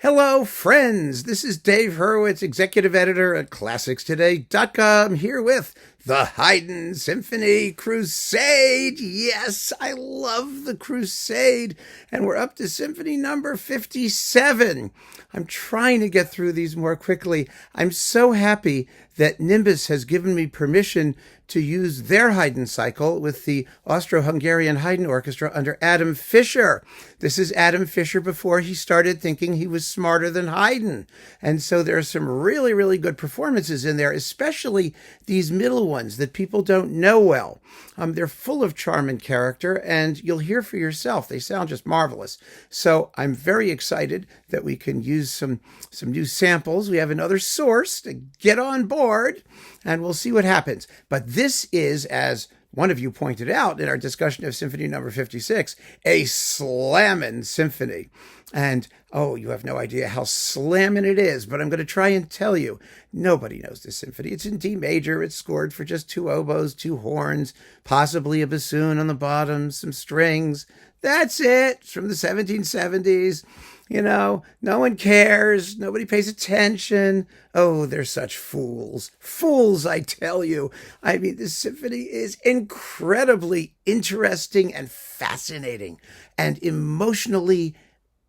Hello, friends. This is Dave Hurwitz, executive editor at ClassicsToday.com, here with the Haydn Symphony Crusade. Yes, I love the Crusade. And we're up to Symphony number 57. I'm trying to get through these more quickly. I'm so happy that Nimbus has given me permission to use their Haydn cycle with the Austro-Hungarian Haydn Orchestra under Adam Fischer. This is Adam Fischer before he started thinking he was smarter than Haydn. And so there are some really, really good performances in there, especially these middle ones that people don't know well. They're full of charm and character, and you'll hear for yourself. They sound just marvelous. So I'm very excited that we can use some new samples. We have another source to get on board, and we'll see what happens. But this is, as one of you pointed out in our discussion of Symphony number 56, a slammin' symphony. And, oh, you have no idea how slammin' it is, but I'm going to try and tell you. Nobody knows this symphony. It's in D major. It's scored for just 2 oboes, 2 horns, possibly a bassoon on the bottom, some strings. That's it. It's from the 1770s. You know, no one cares. Nobody pays attention. Oh, they're such fools. Fools, I tell you. I mean, this symphony is incredibly interesting and fascinating and emotionally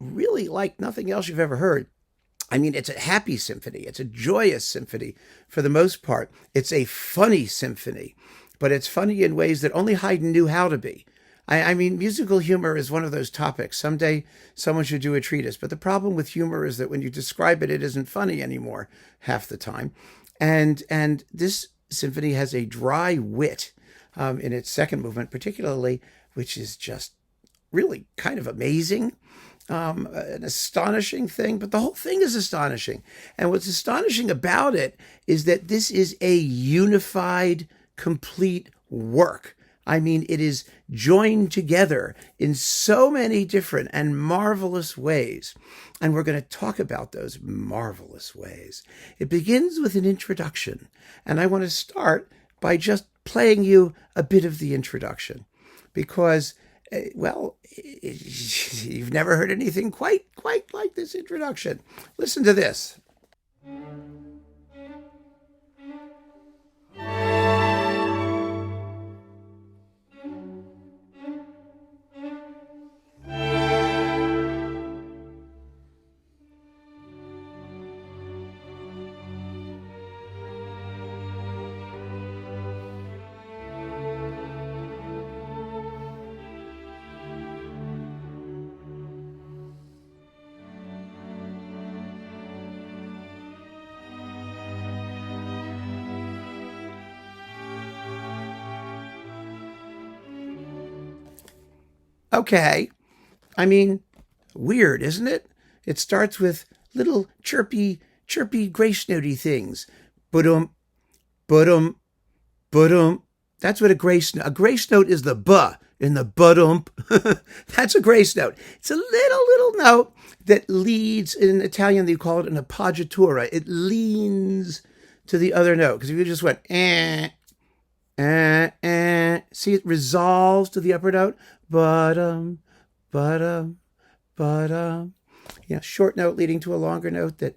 really like nothing else you've ever heard. I mean, it's a happy symphony. It's a joyous symphony for the most part. It's a funny symphony, but it's funny in ways that only Haydn knew how to be. I mean, musical humor is one of those topics. Someday someone should do a treatise. But the problem with humor is that when you describe it, it isn't funny anymore half the time. And this symphony has a dry wit in its second movement, particularly, which is just really kind of amazing. An astonishing thing, but the whole thing is astonishing. And what's astonishing about it is that this is a unified, complete work. I mean, it is joined together in so many different and marvelous ways. And we're going to talk about those marvelous ways. It begins with an introduction. And I want to start by just playing you a bit of the introduction. Because, well, you've never heard anything quite like this introduction. Listen to this. Okay. I mean, weird, isn't it? It starts with little chirpy grace notey things. Ba-dum, ba-dum, ba-dum. That's what a grace note is, the ba in the ba-dum. That's a grace note. It's a little note that leads, in Italian they call it an appoggiatura. It leans to the other note. Because if you just went see, it resolves to the upper note. But short note leading to a longer note that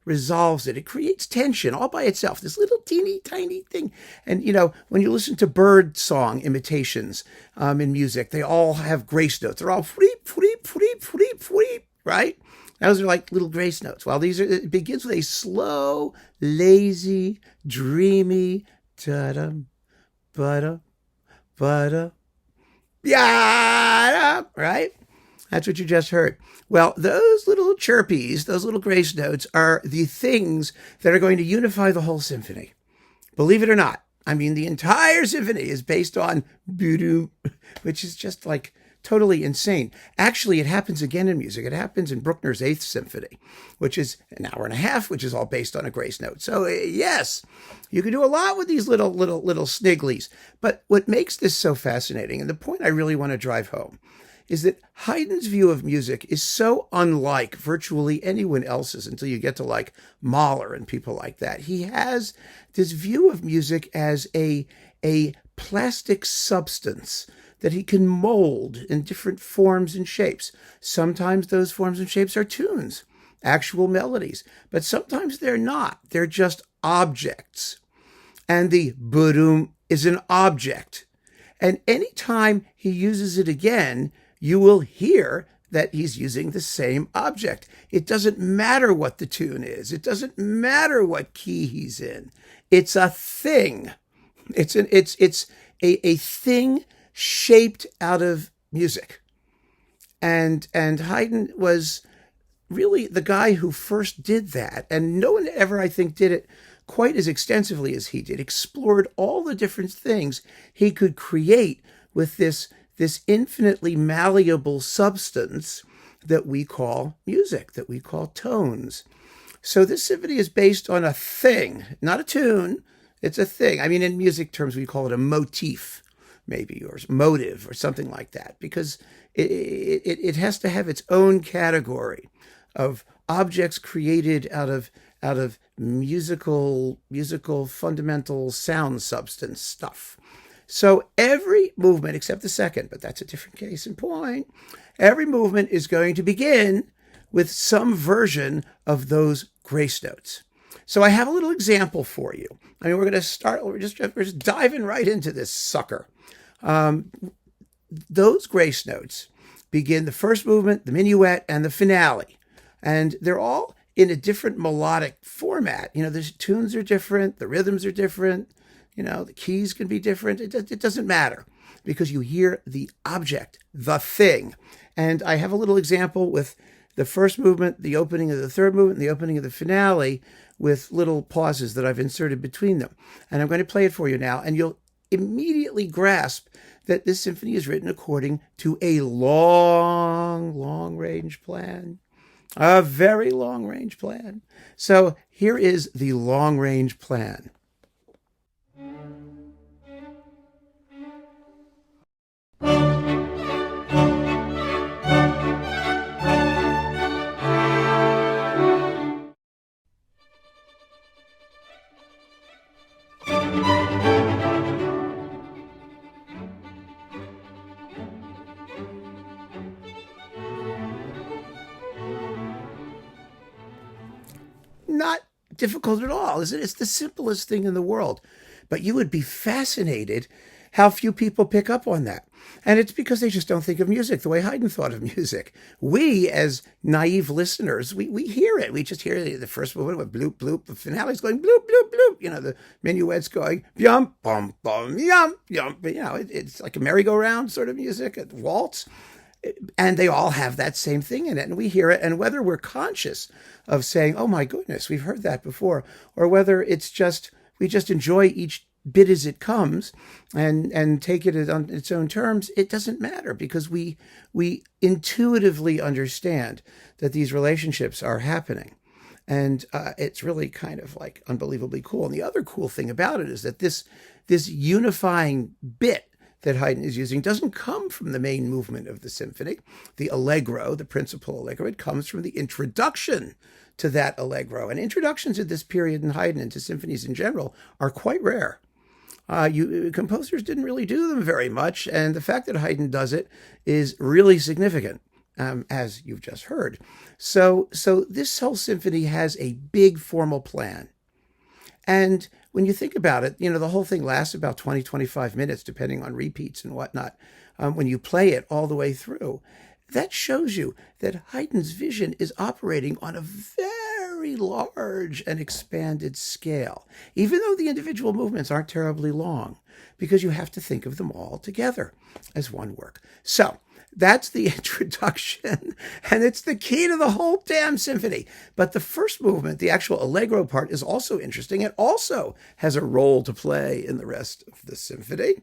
resolves it. It creates tension all by itself, this little teeny tiny thing. And, you know, when you listen to bird song imitations in music, they all have grace notes. They're all fweep, fweep, fweep, fweep, fweep, right? Those are like little grace notes. While it begins with a slow, lazy, dreamy, ta-dum, ba-dum, ba-dum, yeah, right? That's what you just heard. Well, those little chirpies, those little grace notes are the things that are going to unify the whole symphony. Believe it or not. I mean, the entire symphony is based on boo-doo, which is just like totally insane. Actually, it happens again in music. It happens in Bruckner's Eighth Symphony, which is an hour and a half, which is all based on a grace note. So yes, you can do a lot with these little snigglies. But what makes this so fascinating, and the point I really want to drive home, is that Haydn's view of music is so unlike virtually anyone else's until you get to like Mahler and people like that. He has this view of music as a plastic substance that he can mold in different forms and shapes. Sometimes those forms and shapes are tunes. actual melodies. But sometimes they're not. They're just objects. And the budum is an object. And anytime he uses it again, you will hear that he's using the same object. It doesn't matter what the tune is. It doesn't matter what key he's in. It's a thing. It's a thing shaped out of music. And Haydn was really the guy who first did that. And no one ever, I think, did it quite as extensively as he did, explored all the different things he could create with this infinitely malleable substance that we call music, that we call tones. So this symphony is based on a thing, not a tune. It's a thing. I mean, in music terms, we call it a motif, maybe, or motive, or something like that, because it has to have its own category of objects created out of musical fundamental sound substance stuff. So every movement, except the second, but that's a different case in point, every movement is going to begin with some version of those grace notes. So I have a little example for you. I mean, we're just diving right into this sucker. Those grace notes begin the first movement, the minuet, and the finale. And they're all in a different melodic format. You know, the tunes are different, the rhythms are different, you know, the keys can be different. It doesn't matter because you hear the object, the thing. And I have a little example with the first movement, the opening of the third movement, and the opening of the finale with little pauses that I've inserted between them. And I'm going to play it for you now, and you'll immediately grasp that this symphony is written according to a long-range plan. A very long-range plan. So here is the long-range plan. Not difficult at all, is it? It's the simplest thing in the world. But you would be fascinated how few people pick up on that. And it's because they just don't think of music the way Haydn thought of music. We, as naive listeners, we hear it. We just hear the first movement with bloop, bloop. The finale's going bloop, bloop, bloop. You know, the minuet's going yum, bum, bum, yum, yum. You know, it's like a merry-go-round sort of music, a waltz. And they all have that same thing in it. And we hear it. And whether we're conscious of saying, oh, my goodness, we've heard that before, or whether it's just we just enjoy each bit as it comes and take it on its own terms, it doesn't matter because we intuitively understand that these relationships are happening. And it's really kind of like unbelievably cool. And the other cool thing about it is that this unifying bit that Haydn is using doesn't come from the main movement of the symphony, the allegro, the principal allegro. It comes from the introduction to that allegro. And introductions at this period in Haydn and to symphonies in general are quite rare. Composers didn't really do them very much, and the fact that Haydn does it is really significant, as you've just heard. So this whole symphony has a big formal plan. And when you think about it, you know, the whole thing lasts about 20, 25 minutes, depending on repeats and whatnot, when you play it all the way through. That shows you that Haydn's vision is operating on a very large and expanded scale, even though the individual movements aren't terribly long, because you have to think of them all together as one work. So that's the introduction, and it's the key to the whole damn symphony. But the first movement, the actual allegro part, is also interesting. It also has a role to play in the rest of the symphony,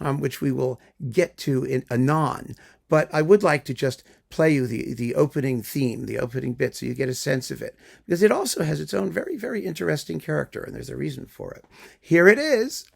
which we will get to in anon. But I would like to just play you the opening theme, the opening bit, so you get a sense of it. Because it also has its own very, very interesting character, and there's a reason for it. Here it is.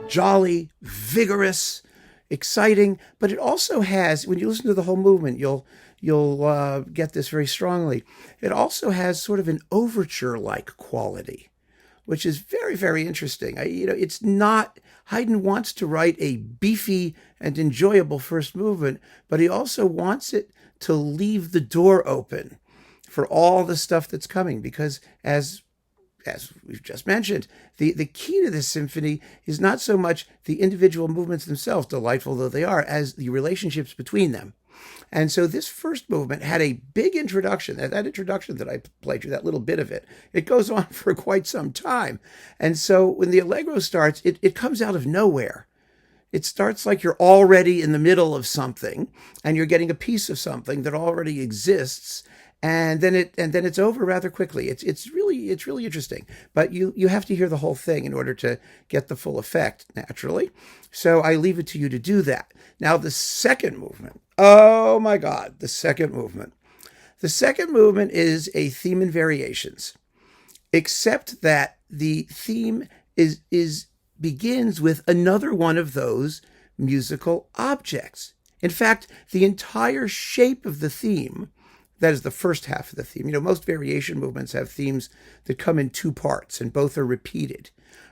jolly, vigorous, exciting, but it also has, when you listen to the whole movement, you'll get this very strongly. It also has sort of an overture-like quality, which is very, very interesting. It's not, Haydn wants to write a beefy and enjoyable first movement, but he also wants it to leave the door open for all the stuff that's coming, because as we've just mentioned, the key to this symphony is not so much the individual movements themselves, delightful though they are, as the relationships between them. And so this first movement had a big introduction. That introduction that I played you, that little bit of it, it goes on for quite some time. And so when the allegro starts, it comes out of nowhere. It starts like you're already in the middle of something and you're getting a piece of something that already exists. And then it's over rather quickly. It's really interesting. But you have to hear the whole thing in order to get the full effect, naturally. So I leave it to you to do that. Now the second movement. Oh my God, the second movement. The second movement is a theme and variations, except that the theme begins with another one of those musical objects. In fact, the entire shape of the theme, that is the first half of the theme. Most variation movements have themes that come in two parts, and both are repeated.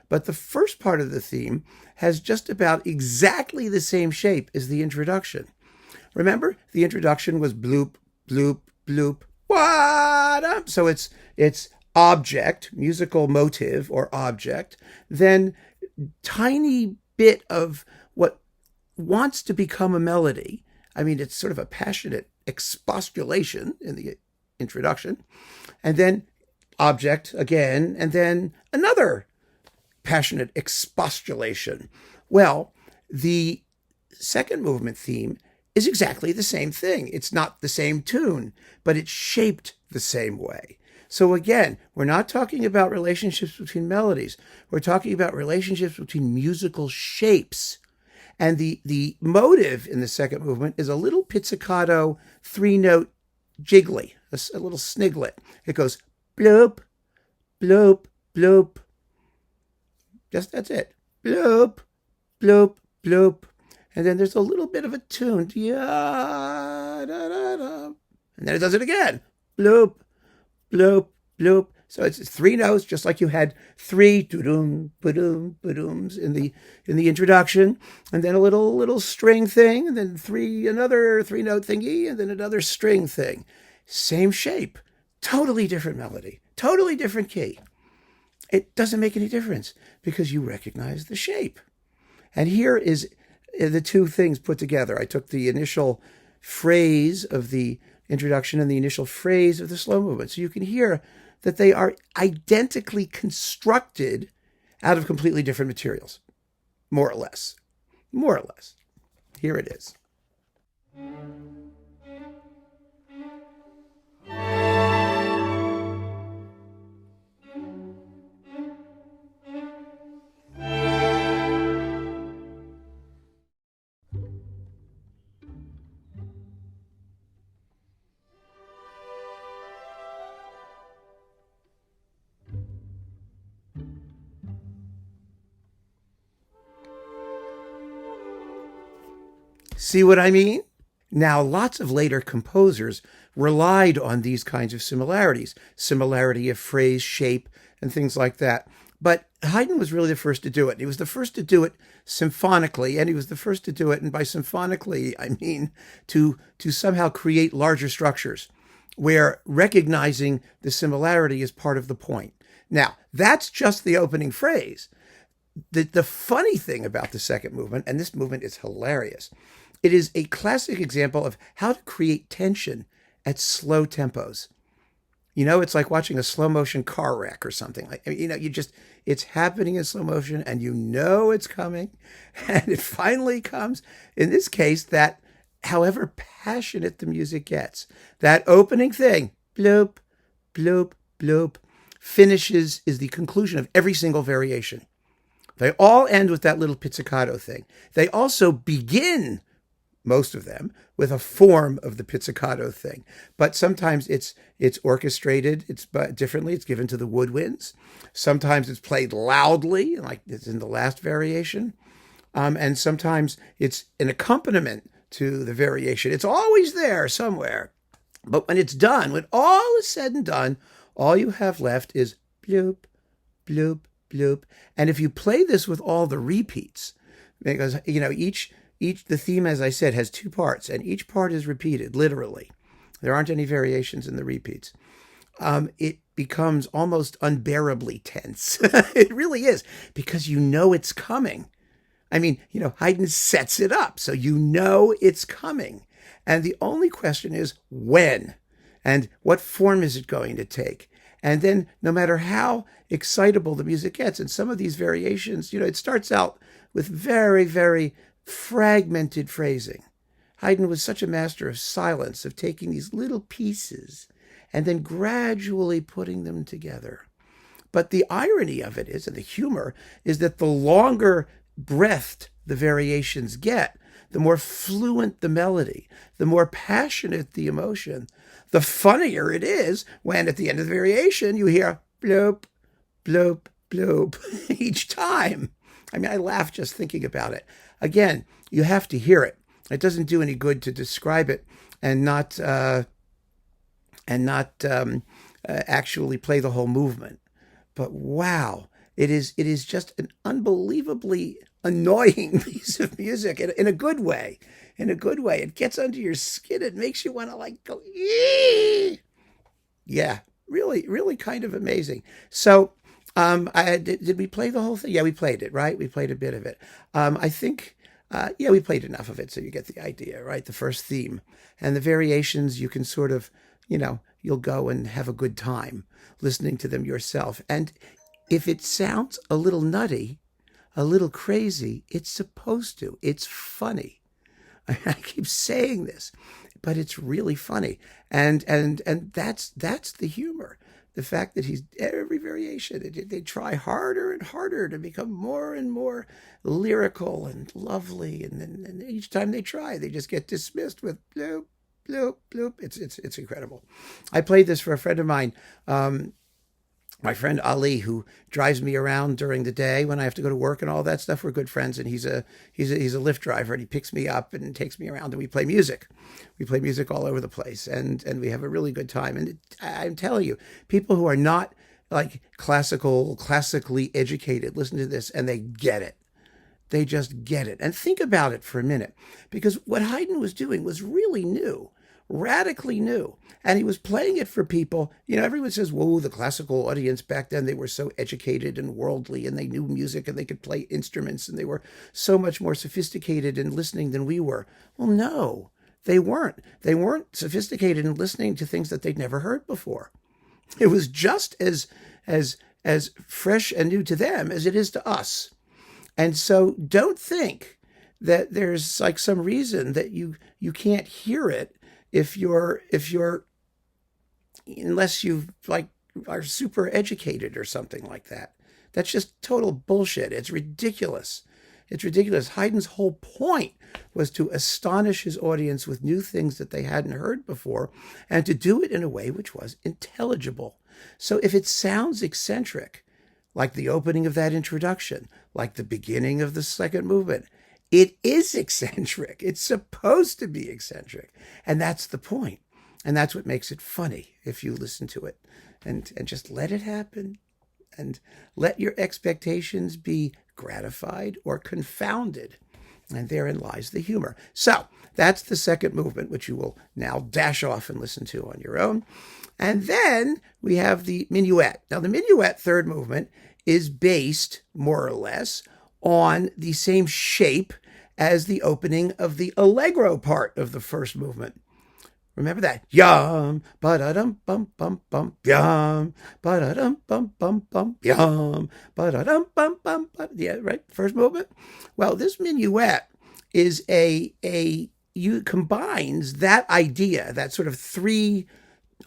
But the first part of the theme has just about exactly the same shape as the introduction. Remember, the introduction was bloop, bloop, bloop, what up? So it's object, musical motive or object, then tiny bit of what wants to become a melody. It's sort of a passionate expostulation in the introduction, and then object again, and then another passionate expostulation. Well, the second movement theme is exactly the same thing. It's not the same tune, but it's shaped the same way. So again, we're not talking about relationships between melodies. We're talking about relationships between musical shapes. And the motive in the second movement is a little pizzicato three-note jiggly, a little sniglet. It goes bloop, bloop, bloop. Just that's it. Bloop, bloop, bloop. And then there's a little bit of a tune. Da, da, da, da. And then it does it again. Bloop, bloop, bloop. So it's three notes, just like you had three doo-doom, ba-doom, ba-dooms in the introduction, and then a little string thing, and then another three-note thingy, and then another string thing. Same shape, totally different melody, totally different key. It doesn't make any difference because you recognize the shape. And here is the two things put together. I took the initial phrase of the introduction and the initial phrase of the slow movement, so you can hear that they are identically constructed out of completely different materials, more or less. More or less. Here it is. See what I mean? Now, lots of later composers relied on these kinds of similarities, similarity of phrase, shape, and things like that. But Haydn was really the first to do it. He was the first to do it symphonically, and he was the first to do it, and by symphonically, I mean to somehow create larger structures where recognizing the similarity is part of the point. Now, that's just the opening phrase. The funny thing about the second movement, and this movement is hilarious, it is a classic example of how to create tension at slow tempos. It's like watching a slow motion car wreck or something. It's happening in slow motion and it's coming, and it finally comes. In this case, that however passionate the music gets, that opening thing, bloop, bloop, bloop, finishes is the conclusion of every single variation. They all end with that little pizzicato thing. They also begin, most of them, with a form of the pizzicato thing. But sometimes it's orchestrated, it's differently, it's given to the woodwinds. Sometimes it's played loudly, like it's in the last variation. And sometimes it's an accompaniment to the variation. It's always there somewhere. But when it's done, when all is said and done, all you have left is bloop, bloop, bloop. And if you play this with all the repeats, because, each the theme, as I said, has two parts, and each part is repeated, literally. There aren't any variations in the repeats. It becomes almost unbearably tense. It really is, because it's coming. I mean, Haydn sets it up, so it's coming. And the only question is when, and what form is it going to take? And then no matter how excitable the music gets, and some of these variations, it starts out with very, very fragmented phrasing. Haydn was such a master of silence, of taking these little pieces and then gradually putting them together. But the irony of it is, and the humor, is that the longer breathed the variations get, the more fluent the melody, the more passionate the emotion, the funnier it is when at the end of the variation you hear bloop, bloop, bloop each time. I mean, I laugh just thinking about it. Again, you have to hear it. It doesn't do any good to describe it and not actually play the whole movement. But wow, it is just an unbelievably annoying piece of music in a good way. In a good way. It gets under your skin. It makes you want to go, ee! Yeah, really, really kind of amazing. So did we play the whole thing? Yeah, we played it, right? We played a bit of it. I think, we played enough of it so you get the idea, right? The first theme. And the variations, you can sort of, you'll go and have a good time listening to them yourself. And if it sounds a little nutty, a little crazy, it's supposed to. It's funny. I keep saying this, but it's really funny. And that's the humor. The fact that every variation, they try harder and harder to become more and more lyrical and lovely. And then each time they try, they just get dismissed with bloop, bloop, bloop. It's incredible. I played this for a friend of mine, my friend Ali, who drives me around during the day when I have to go to work and all that stuff. We're good friends, and he's a Lyft driver, and he picks me up and takes me around, and we play music. We play music all over the place, and we have a really good time. And I'm telling you, people who are not classically educated listen to this, and they get it. They just get it. And think about it for a minute, because what Haydn was doing was really new. Radically new. And he was playing it for people. Everyone says, whoa, the classical audience back then, they were so educated and worldly, and they knew music, and they could play instruments, and they were so much more sophisticated in listening than we were. Well, no, they weren't. They weren't sophisticated in listening to things that they'd never heard before. It was just as fresh and new to them as it is to us. And so don't think that there's some reason that you can't hear it unless you are super educated or something like that. That's just total bullshit. It's ridiculous. It's ridiculous. Haydn's whole point was to astonish his audience with new things that they hadn't heard before, and to do it in a way which was intelligible. So if it sounds eccentric, like the opening of that introduction, like the beginning of the second movement, it is eccentric. It's supposed to be eccentric. And that's the point. And that's what makes it funny if you listen to it and just let it happen and let your expectations be gratified or confounded. And therein lies the humor. So that's the second movement, which you will now dash off and listen to on your own. And then we have the Minuet. Now, the Minuet third movement is based, more or less, on the same shape as the opening of the allegro part of the first movement. Remember that? Yum, ba-da-dum, bum, bum, bum, yum, ba-da-dum, bum, bum, bum, yum, ba-da-dum, bum, bum, bum. Yeah, right? First movement. Well, this Minuet is combines that idea, that sort of three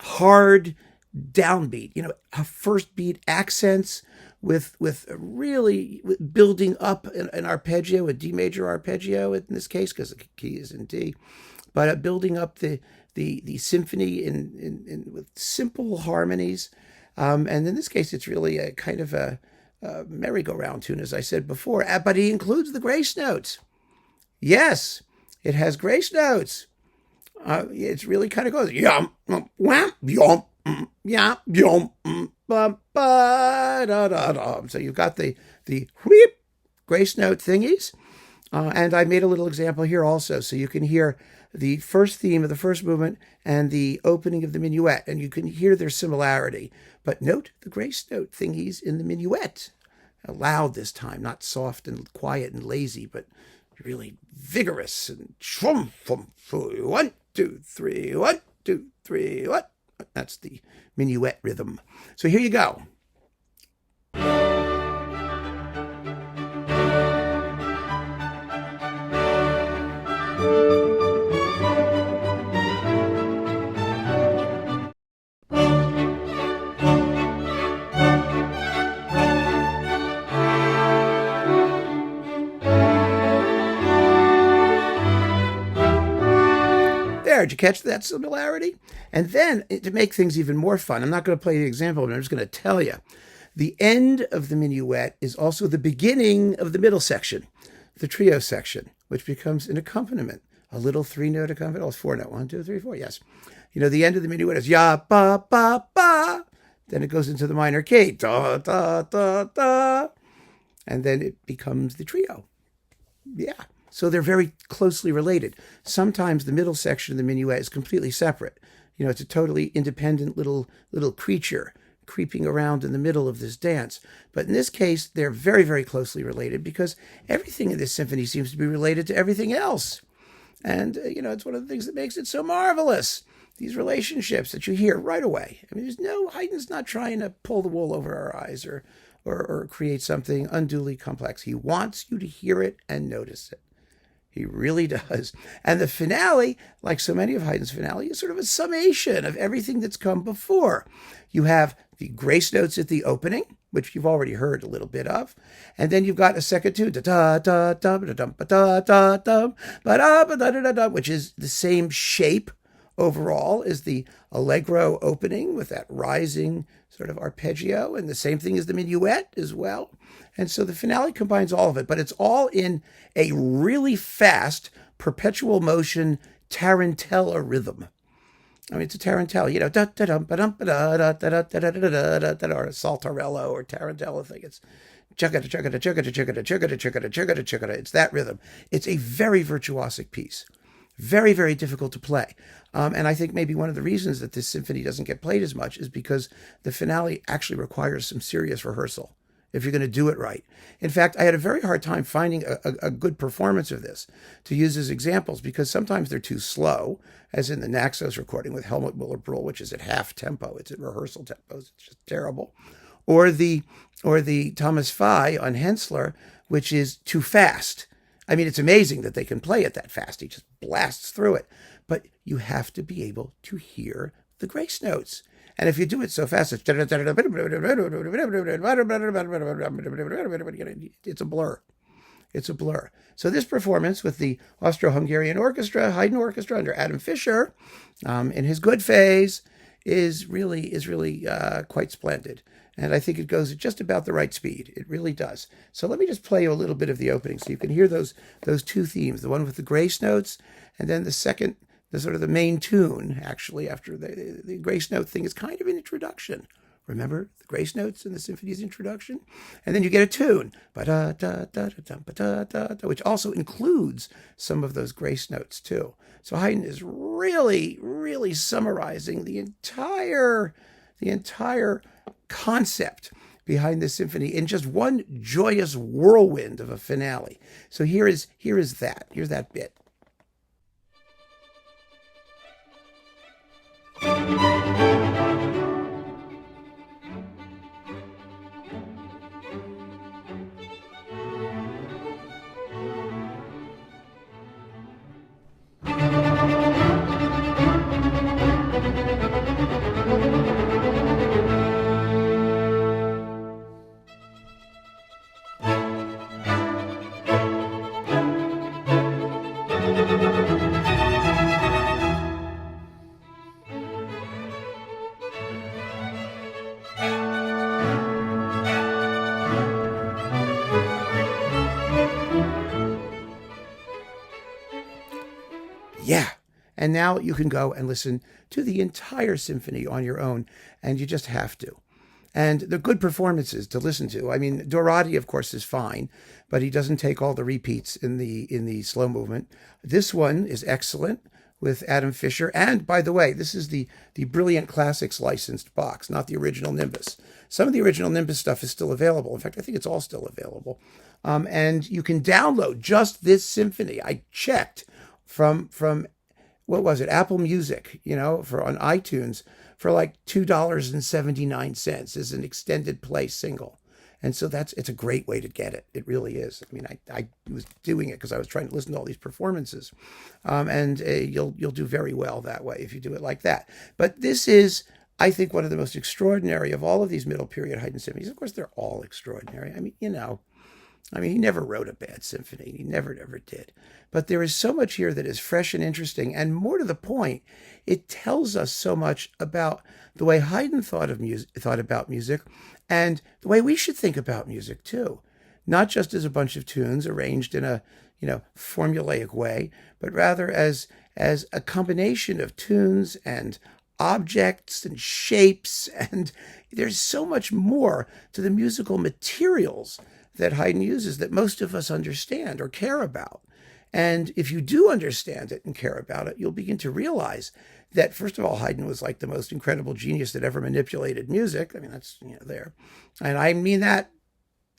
hard downbeat, a first beat accents, with really building up an arpeggio, a D major arpeggio in this case, because the key is in D, but building up the symphony in with simple harmonies, and in this case it's really a kind of a merry-go-round tune, as I said before, but he includes the grace notes. Yes, it has grace notes. It's really kind of goes yum wham yum yum yum ba ba da da da. So you've got the whip grace note thingies, and I made a little example here also, so you can hear the first theme of the first movement and the opening of the minuet, and you can hear their similarity. But note the grace note thingies in the minuet, loud this time, not soft and quiet and lazy, but really vigorous and shum, fum, 1, 2, 3, 1, 2, 3, what? That's the minuet rhythm. So here you go. Did you catch that similarity? And then, to make things even more fun, I'm not going to play the example, but I'm just going to tell you. The end of the minuet is also the beginning of the middle section, the trio section, which becomes an accompaniment, a little 3-note accompaniment. Oh, it's 4-note. 1, 2, 3, 4. Yes. You know, the end of the minuet is ya, ba, ba, ba. Then it goes into the minor key, da, da, da, da. And then it becomes the trio. Yeah. So they're very closely related. Sometimes the middle section of the minuet is completely separate. You know, it's a totally independent little creature creeping around in the middle of this dance. But in this case, they're very, very closely related because everything in this symphony seems to be related to everything else. And, you know, it's one of the things that makes it so marvelous. These relationships that you hear right away. I mean, Haydn's not trying to pull the wool over our eyes or create something unduly complex. He wants you to hear it and notice it. He really does. And the finale, like so many of Haydn's finale, is sort of a summation of everything that's come before. You have the grace notes at the opening, which you've already heard a little bit of. And then you've got a second tune, which is the same shape overall as the allegro opening with that rising sort of arpeggio, and the same thing as the minuet as well. And so the finale combines all of it, but it's all in a really fast, perpetual motion tarantella rhythm. I mean, it's a tarantella, you know, or a saltarello or tarantella thing. It's it's that rhythm. It's a very virtuosic piece. Very, very difficult to play. And I think maybe one of the reasons that this symphony doesn't get played as much is because the finale actually requires some serious rehearsal if you're going to do it right. In fact, I had a very hard time finding a good performance of this to use as examples because sometimes they're too slow, as in the Naxos recording with Helmut Müller-Brühl, which is at half tempo. It's at rehearsal tempos. It's just terrible. Or the Thomas Fye on Hensler, which is too fast. I mean, it's amazing that they can play it that fast. He just blasts through it. But you have to be able to hear the grace notes. And if you do it so fast, it's a blur. It's a blur. So this performance with the Austro-Hungarian Orchestra, Haydn Orchestra under Adam Fischer, in his good phase, is really quite splendid. And I think it goes at just about the right speed. It really does. So let me just play you a little bit of the opening so you can hear those two themes, the one with the grace notes, and then the second, the sort of the main tune, actually, after the grace note thing is kind of an introduction. Remember the grace notes in the symphony's introduction? And then you get a tune, which also includes some of those grace notes too. So Haydn is really, really summarizing the entire concept behind this symphony in just one joyous whirlwind of a finale. So here is that. Here's that bit. Yeah. And now you can go and listen to the entire symphony on your own, and you just have to. And they're good performances to listen to. I mean, Dorati, of course, is fine, but he doesn't take all the repeats in the slow movement. This one is excellent with Adam Fisher. And by the way, this is the Brilliant Classics licensed box, not the original Nimbus. Some of the original Nimbus stuff is still available. In fact, I think it's all still available. And you can download just this symphony. I checked from what was it, Apple Music, for on iTunes for like $2.79 as an extended play single. And so it's a great way to get it. It really is. I mean, I was doing it because I was trying to listen to all these performances. And you'll do very well that way if you do it like that. But this is, I think, one of the most extraordinary of all of these middle period Haydn symphonies. Of course, they're all extraordinary. I mean, he never wrote a bad symphony. He never did. But there is so much here that is fresh and interesting. And more to the point, it tells us so much about the way Haydn thought about music, and the way we should think about music too. Not just as a bunch of tunes arranged in a, formulaic way, but rather as a combination of tunes and objects and shapes. And there's so much more to the musical materials that Haydn uses that most of us understand or care about. And if you do understand it and care about it, you'll begin to realize that, first of all, Haydn was like the most incredible genius that ever manipulated music. I mean, that's, there. And I mean that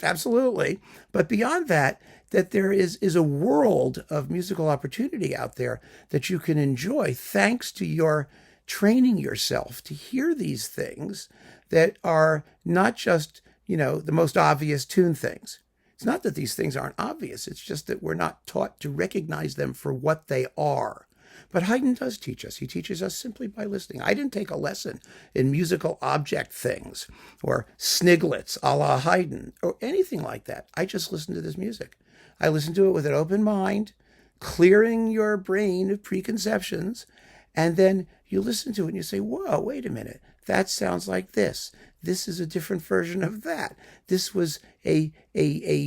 absolutely. But beyond that, that there is a world of musical opportunity out there that you can enjoy thanks to your training yourself to hear these things that are not just, the most obvious tune things. It's not that these things aren't obvious. It's just that we're not taught to recognize them for what they are. But Haydn does teach us. He teaches us simply by listening. I didn't take a lesson in musical object things or sniglets a la Haydn or anything like that. I just listened to this music. I listened to it with an open mind, clearing your brain of preconceptions, and then you listen to it and you say, whoa, wait a minute. That sounds like this. This is a different version of that. This was a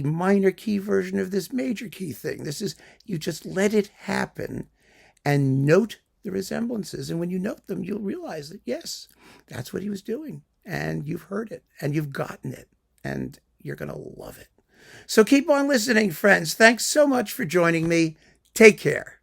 minor key version of this major key thing. You just let it happen and note the resemblances. And when you note them, you'll realize that, yes, that's what he was doing. And you've heard it and you've gotten it and you're going to love it. So keep on listening, friends. Thanks so much for joining me. Take care.